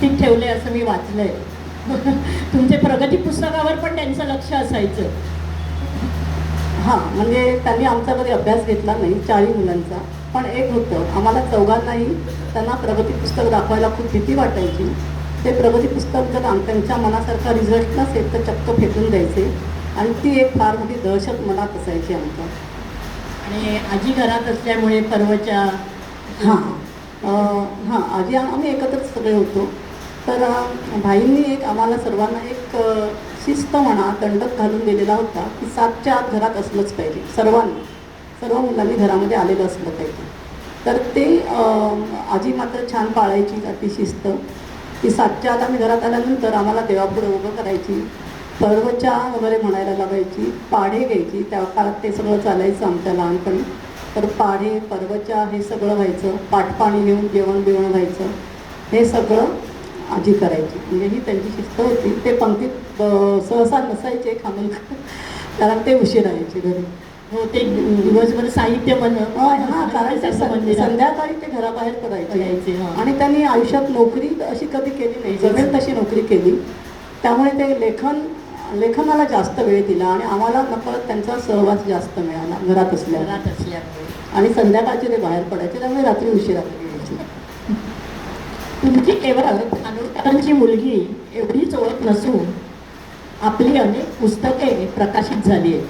व्यवस्थित ठेवले असं मी वाचलंय. तुमचे प्रगती पुस्तकावर पण त्यांचं लक्ष असायचं. हां, म्हणजे त्यांनी आमच्याकडे अभ्यास घेतला नाही 40 मुलांचा, पण एक होतं, आम्हाला चौघांनाही त्यांना प्रगती पुस्तक दाखवायला खूप भीती वाटायची. ते प्रगती पुस्तक जर त्यांच्या मनासारखा रिझल्ट नसेल तर चक्क फेकून द्यायचे आणि ती एक फार मोठी दहशत मनात असायची आमच्या. आणि आजी घरात असल्यामुळे पर्वच्या हां, आधी आम्ही एकत्रच सगळे होतो. तर भाईंनी एक आम्हाला सर्वांना एक शिस्त म्हणा दंडक घालून दिलेला होता की 7च्या आत घरात असलंच पाहिजे. सर्व मुलांनी घरामध्ये आलेलं असलं पाहिजे. तर ते आजी मात्र छान पाळायची ती शिस्त की 7च्या आत आम्ही घरात आल्यानंतर आम्हाला देवापुढे उभं करायची, पर्वच्या वगैरे म्हणायला लावायची, पाढे घ्यायची. त्या काळात ते सगळं चालायचं आमच्या लहानपणी. तर पाढे पर्वच्या हे सगळं व्हायचं, पाटपाणी घेऊन जेवण बिवण व्हायचं, हे सगळं आजी करायची. म्हणजे ही त्यांची शिस्त होती. ते पंक्तीत सहसा नसायचे खामोलकर, कारण ते उशीर यायचे घरी. हो, ते दिवसभर साहित्य हां, कारण ते संध्याकाळी ते घराबाहेर पडायचे. आणि त्यांनी आयुष्यात नोकरी अशी कधी केली नाही, जमेल तशी नोकरी केली. त्यामुळे ते लेखनाला जास्त वेळ दिला आणि आम्हाला नकळत त्यांचा सहवास जास्त मिळाला घरात असल्यामुळे. आणि संध्याकाळचे ते बाहेर पडायचे, त्यामुळे रात्री उशिरा यायची. तुमची केवळ खानोलकरांची मुलगी एवढीच ओळख नसून आपली अनेक पुस्तके प्रकाशित झाली आहेत.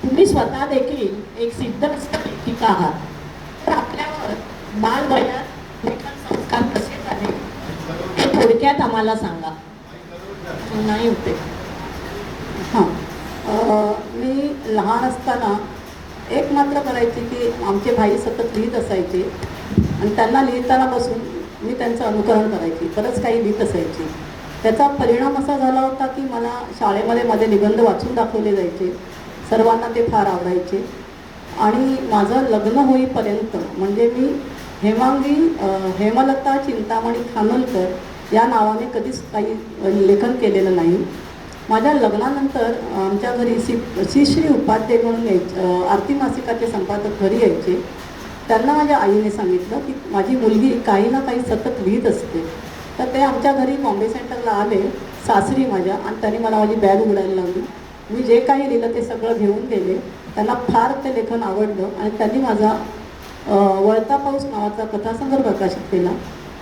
तुम्ही स्वतः देखील एक सिद्धहस्त लेखिका आहात. तर आपल्यावर बालवयात लेखन संस्कार कसे झाले हे थोडक्यात आम्हाला सांगा. नाही होते. हां, मी लहान असताना एक मात्र करायची की आमचे भाई सतत लिहित असायचे आणि त्यांना लिहिताना बसून मी त्यांचं अनुकरण करायची, बरंच काही लिहित असायची. त्याचा परिणाम असा झाला होता की मला शाळेमध्ये माझे निबंध वाचून दाखवले जायचे, सर्वांना ते फार आवडायचे. आणि माझं लग्न होईपर्यंत म्हणजे मी हेमलता चिंतामणी खानोलकर या नावाने कधीच काही लेखन केलेलं नाही. माझ्या लग्नानंतर आमच्या घरी श्री उपाध्ये म्हणून आरती मासिकाचे संपादक घरी यायचे. त्यांना माझ्या आईने सांगितलं की माझी मुलगी काही ना काही सतत लिहित असते. तर ते आमच्या घरी बॉम्बे सेंटरला आले सासरी माझ्या, आणि त्यांनी मला माझी बॅग उघडायला लावली. मी जे काही लिहिलं ते सगळं घेऊन गेले. त्यांना फार ते लेखन आवडलं आणि त्यांनी माझा वळता पाऊस नावाचा कथासंग्रह प्रकाशित केला.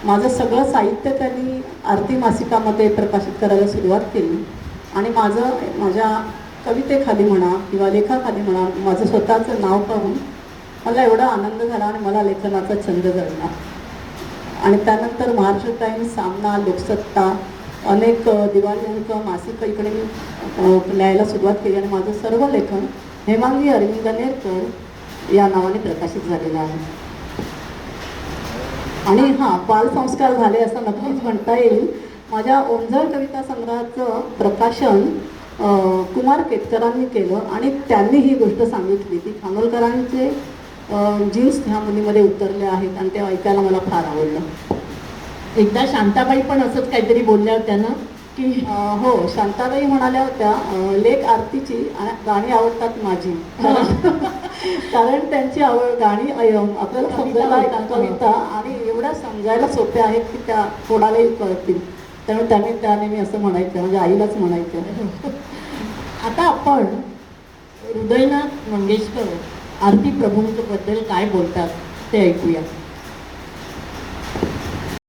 माझं सगळं साहित्य त्यांनी आरती मासिकामध्ये प्रकाशित करायला सुरुवात केली. आणि माझ्या कवितेखाली म्हणा किंवा लेखाखाली म्हणा माझं स्वतःचं नाव पाहून मला एवढा आनंद झाला आणि मला लेखनाचा छंद जडला. आणि त्यानंतर महाराष्ट्र टाइम्स, सामना, लोकसत्ता, अनेक दिवाळी अंक मासिकं इकडे मी लिहायला सुरुवात केली आणि माझं सर्व लेखन हेमांगी अरविंद नेरकर या नावाने प्रकाशित झालेलं आहे. आणि बालसंस्कार झाले असं नक्कीच म्हणता येईल. माझ्या ओंजळ कविता संग्रहाचं प्रकाशन कुमार केतकरांनी केलं आणि त्यांनी ही गोष्ट सांगितली की खानोलकरांचे जीन्स ह्या मुलीमध्ये उतरले आहेत आणि ते ऐकायला मला फार आवडलं. एकदा शांताबाई पण असंच काहीतरी बोलल्या होत्या ना की हो, शांताबाई म्हणाल्या होत्या लेख आरतीची गाणी आवडतात माझी. कारण त्यांची गाणी आपल्याला समजायला कविता आणि एवढ्या समजायला सोप्या आहेत की त्या कोणालाही कळतील. त्यामुळे त्याने मी असं म्हणायचं, म्हणजे आईलाच म्हणायचं. आता आपण हृदयनाथ मंगेशकर आरती प्रभूंबद्दल काय बोलतात ते ऐकूया.